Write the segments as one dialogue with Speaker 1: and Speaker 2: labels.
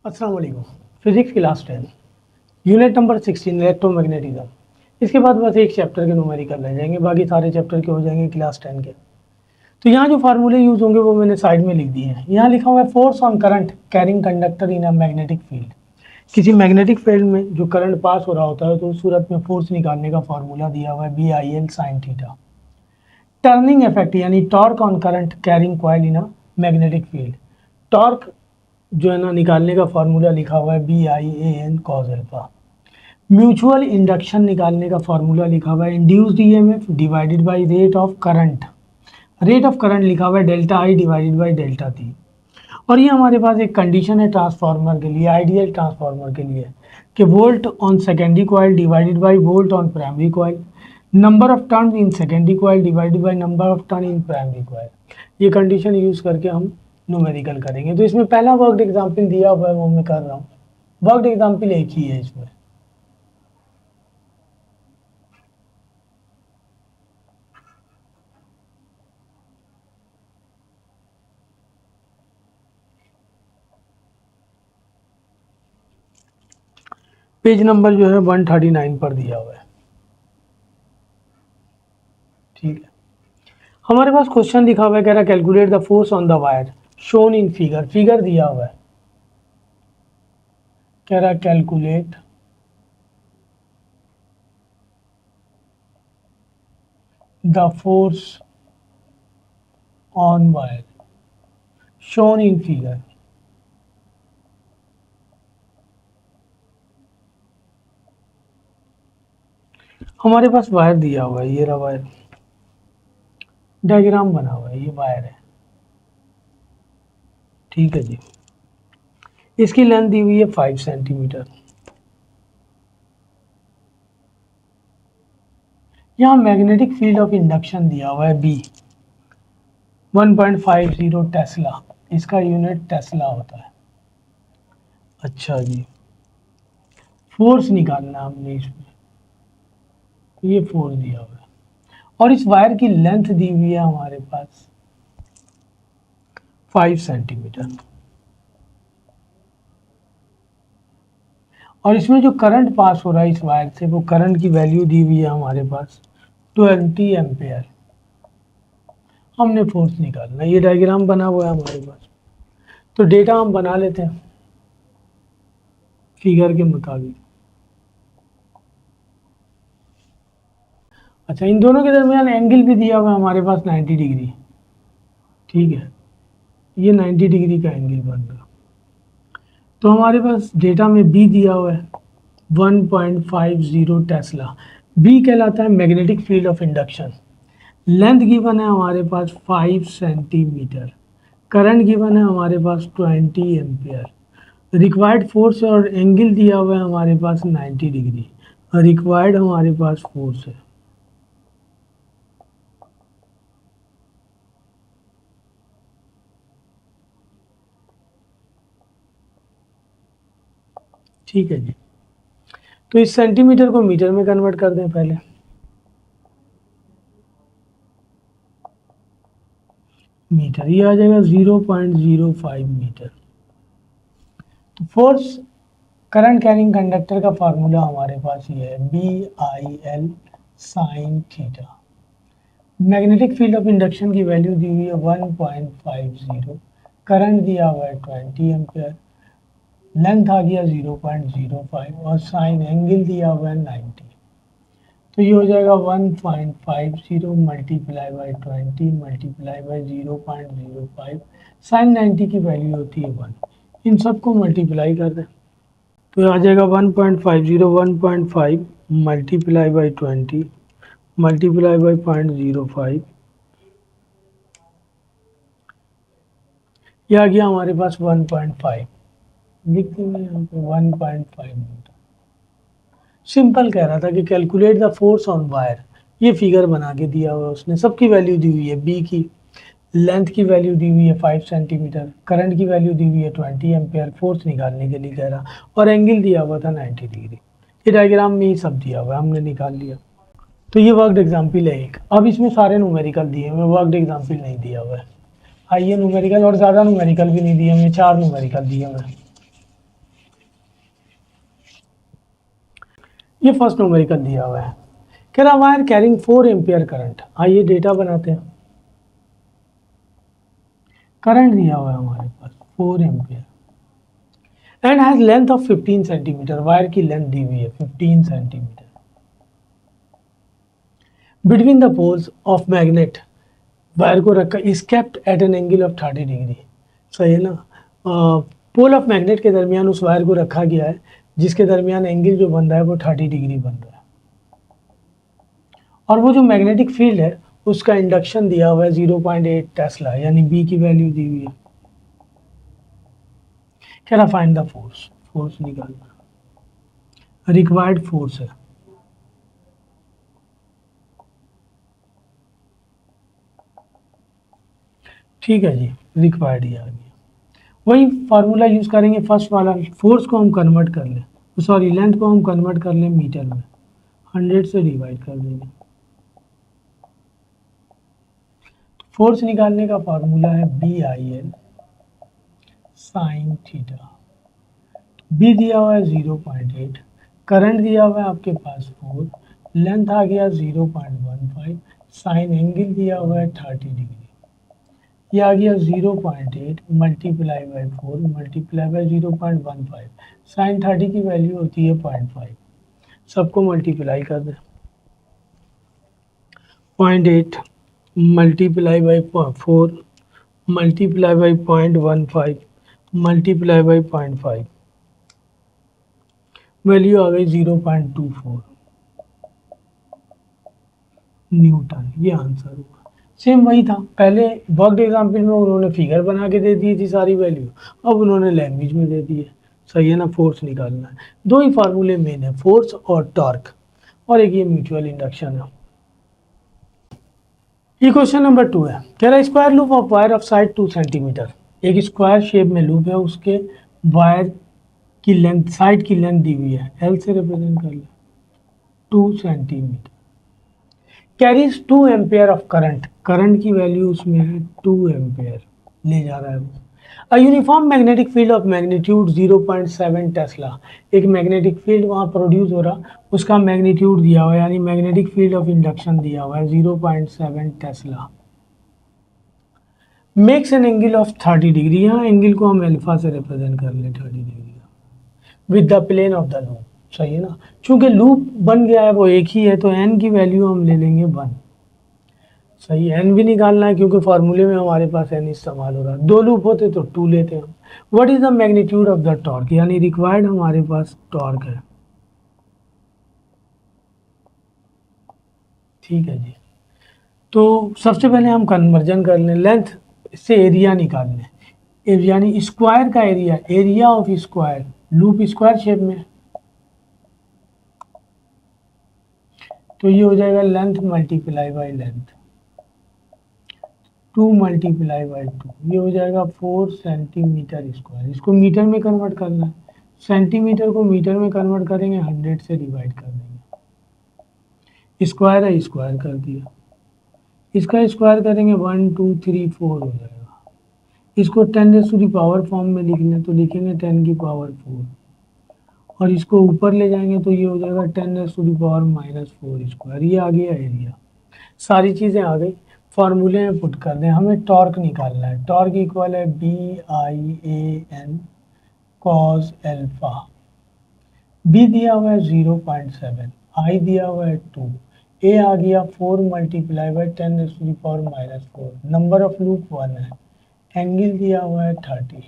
Speaker 1: अस्सलाम वालेकुम। Physics class 10 unit number 16 electromagnetism. इसके बाद बस एक चैप्टर के न्यूमेरिकल रह जाएंगे, बाकी सारे चैप्टर के हो जाएंगे क्लास 10 के। तो यहाँ जो फार्मूले यूज होंगे वो मैंने साइड में लिख दिए हैं। यहाँ लिखा हुआ है force on current carrying conductor in a magnetic field. किसी मैग्नेटिक फील्ड में जो करंट पास हो रहा होता है तो उस सूरत में फोर्स निकालने का फार्मूला दिया हुआ है BIL sin थीटा। टर्निंग इफेक्ट यानी torque on current carrying coil in a magnetic field. Torque जो है ना निकालने का फार्मूला लिखा हुआ है BIAN cos alpha. Mutual induction निकालने का फार्मूला लिखा हुआ है induced EMF divided by rate of current. Rate of current लिखा हुआ है delta I divided by delta T. और ये हमारे पास एक कंडीशन है ट्रांसफार्मर के लिए, आइडियल ट्रांसफार्मर के लिए, कि volt on secondary coil divided by volt on primary coil, number of turn in secondary coil divided by number of turn in primary coil. ये कंडीशन यूज करके हम न्यूमेरिकल करेंगे। तो इसमें पहला वर्कड एग्जाम्पल दिया हुआ है वो मैं कर रहा हूँ। वर्कड एग्जाम्पल एक ही है इसमें। पेज नंबर जो है 139 पर दिया हुआ है। ठीक है, हमारे पास क्वेश्चन लिखा हुआ है, कह रहा calculate the force on the wire shown in figure. Figure दिया हुआ है, कह रहा calculate the force on wire shown in figure. हमारे पास वायर दिया हुआ है, ये रहा वायर, डायग्राम बना हुआ है, ये वायर है। ठीक है जी, इसकी लेंथ दी हुई है 5 सेंटीमीटर। यहाँ मैग्नेटिक फील्ड ऑफ इंडक्शन दिया हुआ है B 1.50 टेस्ला। इसका यूनिट टेस्ला होता है। अच्छा जी, फोर्स निकालना हमने इसमें, ये फोर्स दिया हुआ है और इस वायर की लेंथ दी हुई है हमारे पास 5 सेंटीमीटर। और इसमें जो करंट पास हो रहा है इस वायर से, वो करंट की वैल्यू दी हुई है हमारे पास 20 एम्पेयर। हमने फोर्स निकालना, ये डायग्राम बना हुआ है हमारे पास। तो डेटा हम बना लेते हैं फिगर के मुताबिक। अच्छा, इन दोनों के दरमियान एंगल भी दिया हुआ है हमारे पास 90 डिग्री। ठीक है, ये 90 डिग्री का एंगल बन रहा। तो हमारे पास डेटा में B दिया हुआ है 1.50 टेस्ला। B कहलाता है magnetic field of induction. Length given है हमारे पास 5 सेंटीमीटर। करंट गिवन है हमारे पास 20 एम्पेयर। रिक्वायर्ड फोर्स और एंगल दिया हुआ है हमारे पास 90 डिग्री। रिक्वायर्ड हमारे पास फोर्स है। ठीक है जी, तो इस सेंटीमीटर को मीटर में कन्वर्ट कर दें पहले। मीटर, ये आ जाएगा 0.05 मीटर। तो फोर्स करंट कैरिंग कंडक्टर का फार्मूला हमारे पास ये है BIL sin theta. Magnetic field of induction की वैल्यू दी हुई है 1.50। करंट दिया हुआ है 20 एम्पेयर। लेंथ आ गया 0.05 और साइन एंगल दिया हुआ है 90। तो ये हो जाएगा 1.50 multiply by 20 multiply by 0.05। Sine 90 की वैल्यू होती है 1। इन सबको मल्टीप्लाई कर दें तो आ जाएगा 1.50 1.5 मल्टीप्लाई बाई 20 मल्टीप्लाई बाई 0.05। ये आ गया हमारे पास 1.5। लिखते हैं यहाँ पे 1.5 मीटर। सिंपल कह रहा था कि calculate the force on wire. ये फिगर बना के दिया हुआ है उसने, सबकी वैल्यू दी हुई है। B की लेंथ की वैल्यू दी हुई है 5 सेंटीमीटर, करंट की वैल्यू दी हुई है 20 एम्पेयर, फोर्स निकालने के लिए कह रहा, और एंगल दिया हुआ था 90 डिग्री। ये डायग्राम में ही सब दिया हुआ है, हमने निकाल लिया। तो ये वर्कड एग्जाम्पल है एक। अब इसमें सारे न्यूमेरिकल दिए हुए, वर्कड एग्जाम्पल नहीं दिया हुआ है। आइए न्यूमेरिकल, और ज़्यादा न्यूमेरिकल भी नहीं दिए हुए, 4 न्यूमेरिकल दिए हुए हैं। ये फर्स्ट न्यूमेरिकल दिया हुआ है, कह रहा वायर कैरिंग 4 एम्पियर करंट। आइए डेटा बनाते हैं। करंट दिया हुआ है हमारे पास 4 ampere and has length of 15 centimetre. Wire की लेंथ दी हुई है 15 centimetre. Between the poles of magnet, wire को रखा is kept at an angle of 30 degree. सही है ना। पोल ऑफ मैग्नेट के दरमियान उस वायर को रखा गया है जिसके दरमियान एंगल जो बन रहा है वो 30 डिग्री बन रहा है। और वो जो मैग्नेटिक फील्ड है उसका इंडक्शन दिया हुआ है 0.8 टेस्ला, यानी बी की वैल्यू दी हुई है। कह रहा फाइंड द फोर्स, फोर्स निकालना, रिक्वायर्ड फोर्स है। ठीक है जी, रिक्वायर्ड ही आ गया। वही फार्मूला यूज करेंगे फर्स्ट वाला, फोर्स को हम कन्वर्ट कर लें, सॉरी लेंथ को हम कन्वर्ट कर लें मीटर में, 100 से डिवाइड कर देंगे। फोर्स निकालने का फार्मूला है BIL साइन थीटा। बी दिया हुआ है 0.8, करंट दिया हुआ है आपके पास 4, लेंथ आ गया 0.15, साइन एंगल दिया हुआ है 30 डिग्री। ये आ गया 0.8 multiply by 4 multiply by 0.15, sine 30 की वैल्यू होती है 0.5। सबको मल्टीप्लाई कर दें, 0.8 multiply by 4 multiply by 0.15 multiply by 0.5, value आ गई 0.24 न्यूटन। ये आंसर हुआ। सेम वही था पहले वर्कड एग्जाम्पल में, उन्होंने फिगर बना के दे दी थी सारी वैल्यू, अब उन्होंने लैंग्वेज में दे दी है। सही है ना। फोर्स निकालना है, दो ही फार्मूले मेन है, फोर्स और टॉर्क, और एक ये म्यूचुअल इंडक्शन है। ये क्वेश्चन नंबर 2 है, कह रहा है square loop of wire of side 2 centimetre. एक स्क्वायर शेप में लूप है, उसके वायर की लेंथ, साइड की लेंथ दी हुई है, L से रिप्रेजेंट कर ले, 2 centimetre. Carries 2 ampere of current, current की वैल्यू उसमें है 2 एम्पेयर, ले जा रहा है वो। A uniform magnetic field of magnitude 0.7 Tesla, एक मैग्नेटिक फील्ड वहाँ प्रोड्यूस हो रहा, उसका मैग्नीट्यूड दिया हुआ है, यानी मैग्नेटिक फील्ड ऑफ इंडक्शन दिया हुआ है 0.7 Tesla. Makes an angle of 30 degree, यहाँ एंगल को हम अल्फा से रिप्रेजेंट कर लें 30 डिग्री का, with the plane of the loop. सही है ना। चूंकि लूप बन गया है वो एक ही है, तो एन की वैल्यू हम ले लेंगे 1। सही, एन भी निकालना है क्योंकि फॉर्मूले में हमारे पास एन इस्तेमाल हो रहा है। 2 लूप होते तो 2 लेते हम। What is the magnitude of the torque, यानी रिक्वायर्ड हमारे पास टॉर्क है। ठीक है जी। तो सबसे पहले हम कन्वर्जन कर लें, लेंथ से एरिया निकाल लें, यानी स्क्वायर का area, area of square, loop square shape में, तो ये हो जाएगा length multiply by length, 2 multiply by 2, ये हो जाएगा 4 सेंटीमीटर स्क्वायर। इसको मीटर में कन्वर्ट करना है, सेंटीमीटर को मीटर में कन्वर्ट करेंगे, 100 से डिवाइड कर देंगे। स्क्वायर है, स्क्वायर कर दिया, इसका स्क्वायर करेंगे 1 2 3 4 हो जाएगा। इसको 10⁻⁴ फॉर्म में लिख लें तो लिखेंगे 10⁻⁴, और इसको ऊपर ले जाएंगे तो ये हो जाएगा 10⁻⁻⁴ स्क्वायर। ये आ गया एरिया। सारी चीज़ें आ गई, फार्मूले में पुट कर दें। हमें टॉर्क निकालना है, टॉर्क इक्वल है BIAN कॉस एल्फा। बी दिया हुआ है 0.7, आई दिया हुआ है 2, ए आ गया 4 multiply by 10⁻⁻⁴, number of loop 1 है, एंगल दिया हुआ है 30,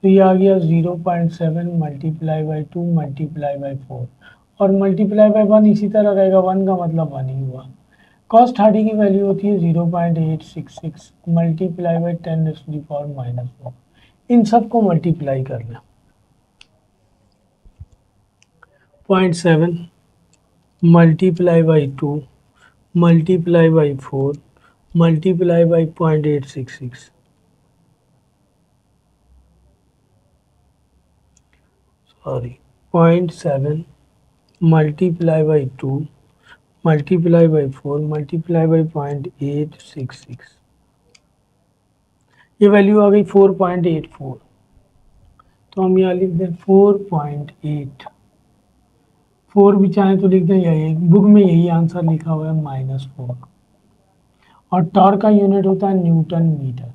Speaker 1: तो ये आ गया 0.7 मल्टीप्लाई बाई 2 मल्टीप्लाई बाई 4, और मल्टीप्लाई बाई 1 इसी तरह रहेगा, 1 का मतलब 1 ही हुआ। कॉस 30 की वैल्यू होती है 0.866 मल्टीप्लाई बाई 10⁻⁻⁴। इन सबको मल्टीप्लाई कर लें, 0.7 multiply by 2 multiply by 4 multiply by 0.866, sorry 0.7 multiply by 2 multiply by 4 multiply by 0.866, ये वैल्यू आ गई 4.84। तो हम यहाँ लिख दें 4.8 4 भी चाहें तो लिख दें, यही बुक में यही आंसर लिखा हुआ है -4। और टॉर्क का यूनिट होता है न्यूटन मीटर।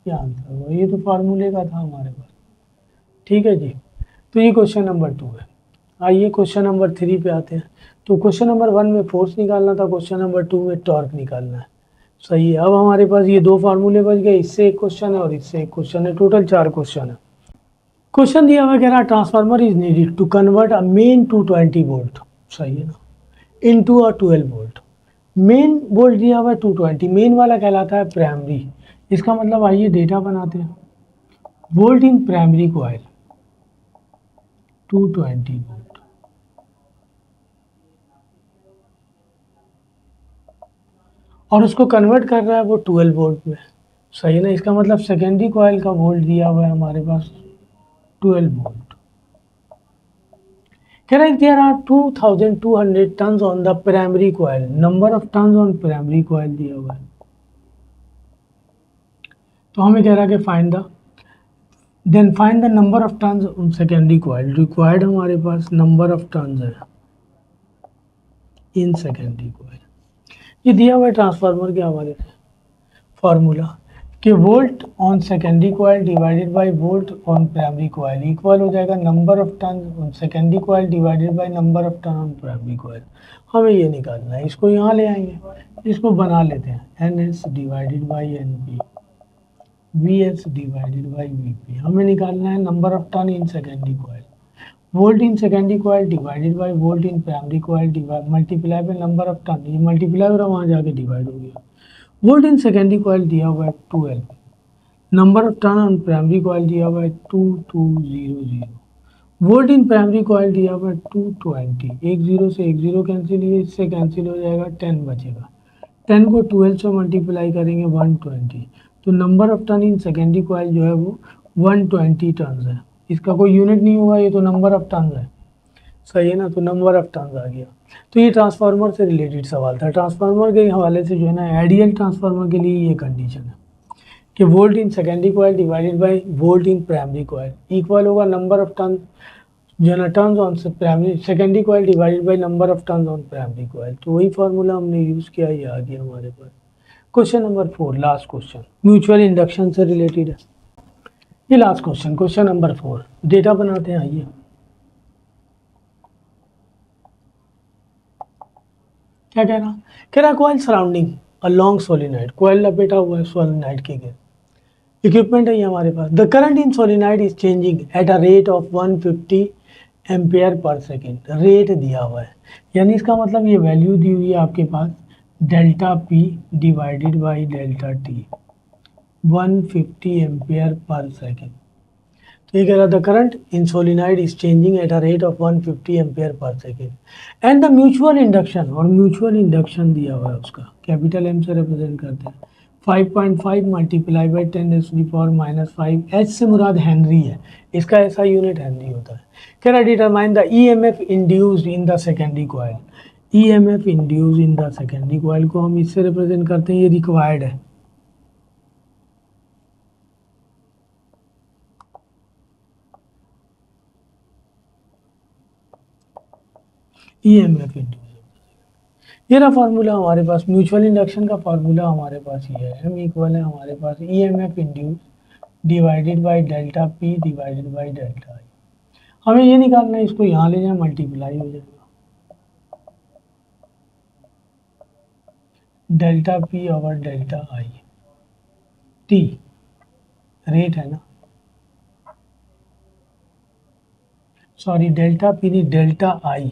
Speaker 1: ये आंसर हुआ, ये तो फार्मूले का था हमारे पास। ठीक है जी, तो ये क्वेश्चन नंबर 2 है। आइए क्वेश्चन नंबर 3 पे आते हैं। तो क्वेश्चन नंबर 1 में फोर्स निकालना था, क्वेश्चन नंबर 2 में टॉर्क निकालना है। सही है। अब हमारे पास ये 2 फार्मूले बच गए, इससे एक क्वेश्चन है और इससे एक क्वेश्चन है, टोटल 4 क्वेश्चन है। क्वेश्चन दिया हुआ कह रहा transformer is needed to convert a main 220 volt, सही है ना, into a 12 volt. Main volt दिया हुआ है 220, मेन वाला कहलाता है प्राइमरी। इसका मतलब आइए डेटा बनाते हैं। Volt in primary coil 220 volt, और उसको कन्वर्ट कर रहा है वो 12 वोल्ट में, सही है ना। इसका मतलब सेकेंडरी कॉइल का वोल्ट दिया हुआ है हमारे पास 12 वोल्ट। कह रहा है there are 2200 turns on the primary coil, number of turns on primary coil दिया हुआ है। तो हमें कह रहा है कि find the, then find the number of turns on secondary coil. Required हमारे पास नंबर ऑफ टर्न्स है इन सेकेंडरी कॉइल। ये दिया हुआ है ट्रांसफार्मर के हवाले से फार्मूला कि volt on secondary coil divided by volt on primary coil equal हो जाएगा number of turn on secondary coil divided by number of turn on primary coil. हमें ये निकालना है, इसको यहाँ ले आएंगे, इसको बना लेते हैं, N S divided by N P, V S divided by V P. हमें निकालना है number of turn in secondary coil. Volt in secondary coil divided by volt in primary coil divide multiply by number of turn, ये multiply हो रहा है वहाँ जाके divide हो गया। वोल्ट इन सेकेंडरी कॉइल दिया हुआ है 12, number of turn on primary coil दिया हुआ है 2200, वोल्ट इन प्राइमरी कॉइल दिया हुआ है 220। एक जीरो से एक जीरो कैंसिल, ये इससे कैंसिल हो जाएगा, 10 बचेगा। 10 को 12 से मल्टीप्लाई करेंगे 120, तो number of turn in secondary coil जो है वो 120 टर्न्स है। इसका कोई यूनिट नहीं होगा, ये तो नंबर ऑफ टर्न्स है, सही है ना। तो नंबर ऑफ टर्न्स आ गया। तो ये ट्रांसफार्मर से रिलेटेड सवाल था। ट्रांसफार्मर के हवाले से जो है ना, आइडियल ट्रांसफार्मर के लिए ये कंडीशन है कि volt in secondary coil divided by volt in primary coil equal होगा नंबर ऑफ टर्न जो है ना turns on primary secondary coil divided by number of turns on primary coil. तो वही फार्मूला हमने यूज़ किया, ये आ गया हमारे पास। Question number 4 last question, mutual induction से रिलेटेड है ये last question. Question number 4, data बनाते हैं। आइए क्या कह रहा, कह रहा coil surrounding a long solenoid, coil लपेटा हुआ है सोलिनॉइड के गिर। इक्विपमेंट है ये हमारे पास। The current in solenoid is changing at a rate of 150 ampere per second, rate दिया हुआ है, यानी इसका मतलब ये वैल्यू दी हुई है आपके पास delta P divided by delta T, 150 ampere per second. तो ये कह रहा the current in solenoid is changing at a rate of 150 ampere per second and the mutual induction, और म्यूचुअल इंडक्शन दिया हुआ है उसका कैपिटल एम से रिप्रेजेंट करते हैं 5.5 मल्टीप्लाई बाई 10⁻⁵ एच से मुराद हेनरी है, इसका ऐसा यूनिट हेनरी होता है। कह रहा determine the E M F induced in the secondary coil, E M F induced in the secondary coil को हम इससे रिप्रेजेंट करते हैं, ये रिक्वायर्ड है। EMF इंड्यूस, ये रहा फार्मूला हमारे पास। म्यूचुअल इंडक्शन का फार्मूला हमारे पास ये है, M इक्वल है हमारे पास EMF induce divided by delta P divided by delta I। हमें ये निकालना है, इसको यहाँ ले जाए मल्टीप्लाई हो जाएगा delta P over delta I, T rate है ना, सॉरी डेल्टा P नहीं डेल्टा I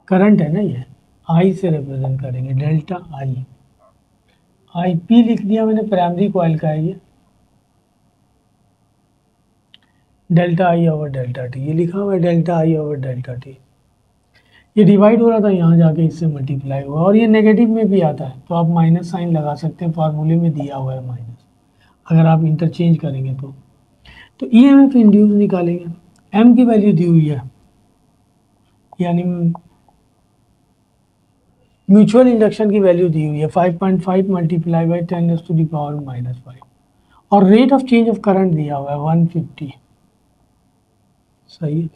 Speaker 1: करंट है ना, ये I से रिप्रेजेंट करेंगे डेल्टा I P लिख दिया मैंने, प्राइमरी कॉइल का है ये, delta I over delta T, ये लिखा हुआ है delta I over delta T। ये डिवाइड हो रहा था, यहाँ जाके इससे मल्टीप्लाई हुआ, और ये नेगेटिव में भी आता है तो आप माइनस साइन लगा सकते हैं, फार्मूले में दिया हुआ है माइनस, अगर आप इंटरचेंज करेंगे तो ई एम एफ इंड्यूस निकालेंगे, एम की वैल्यू दी हुई है, यानी म्यूचुअल इंडक्शन की वैल्यू दी हुई है 5.5 मल्टीप्लाई बाई 10⁻⁵ और rate of change of current दिया हुआ है 150, सही है।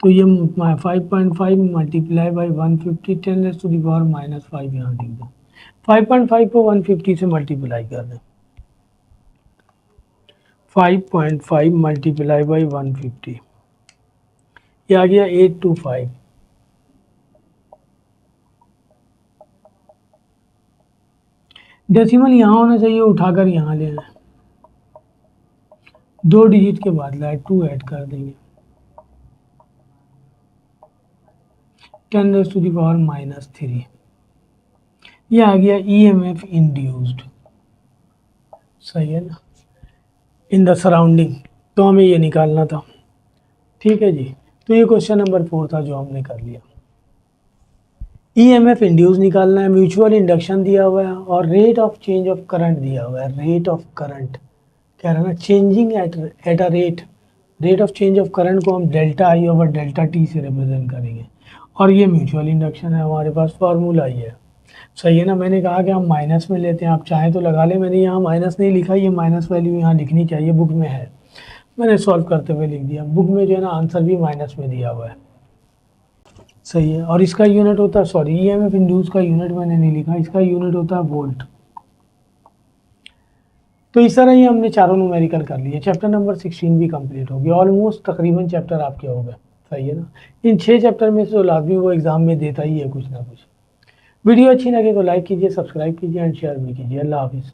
Speaker 1: तो ये 5.5 मल्टीप्लाई बाई 150 10⁻⁻⁵ यहाँ लिख दें। 5.5 को 150 से मल्टीप्लाई कर दें। 5.5 मल्टीप्लाई बाई 150 ये आ गया 825। डेसिमल यहाँ होना चाहिए, उठाकर यहाँ ले आए। 2 डिजिट के बाद लाए 2 ऐड कर देंगे। 10⁻⁻3 ये आ गया EMF इंड्यूस्ड। सही है ना, इन द सराउंडिंग। तो हमें ये निकालना था। ठीक है जी, तो ये क्वेश्चन नंबर 4 था जो हमने कर लिया। EMF इंड्यूस निकालना है, म्यूचुअल इंडक्शन दिया हुआ है और rate of change of current दिया हुआ है। रेट ऑफ करंट कह रहा है ना, changing at a rate of change of current को हम डेल्टा आई ओवर डेल्टा टी से रिप्रेजेंट करेंगे। और ये म्यूचुअल इंडक्शन है, हमारे पास फार्मूला ही है। सही है ना, मैंने कहा कि हम माइनस में लेते हैं, आप चाहें तो लगा लें। मैंने यहाँ माइनस नहीं लिखा, ये माइनस वैल्यू यहाँ लिखनी चाहिए, बुक में है, मैंने सॉल्व करते हुए लिख दिया। बुक में जो है ना आंसर भी माइनस में दिया हुआ है। सही है, और इसका यूनिट होता है, सॉरी EMF इंड्यूस का यूनिट मैंने नहीं लिखा, इसका यूनिट होता है वोल्ट। तो इस तरह ही हमने चारों न्यूमेरिकल कर लिए। चैप्टर नंबर 16 भी कंप्लीट हो गया, ऑलमोस्ट तकरीबन चैप्टर आपके हो गए। सही है ना, इन 6 चैप्टर में से जो लाजमी वो एग्जाम में देता ही है कुछ ना कुछ। वीडियो अच्छी लगे तो लाइक कीजिए, सब्सक्राइब कीजिए एंड शेयर भी कीजिए। अल्लाह हाफिज़।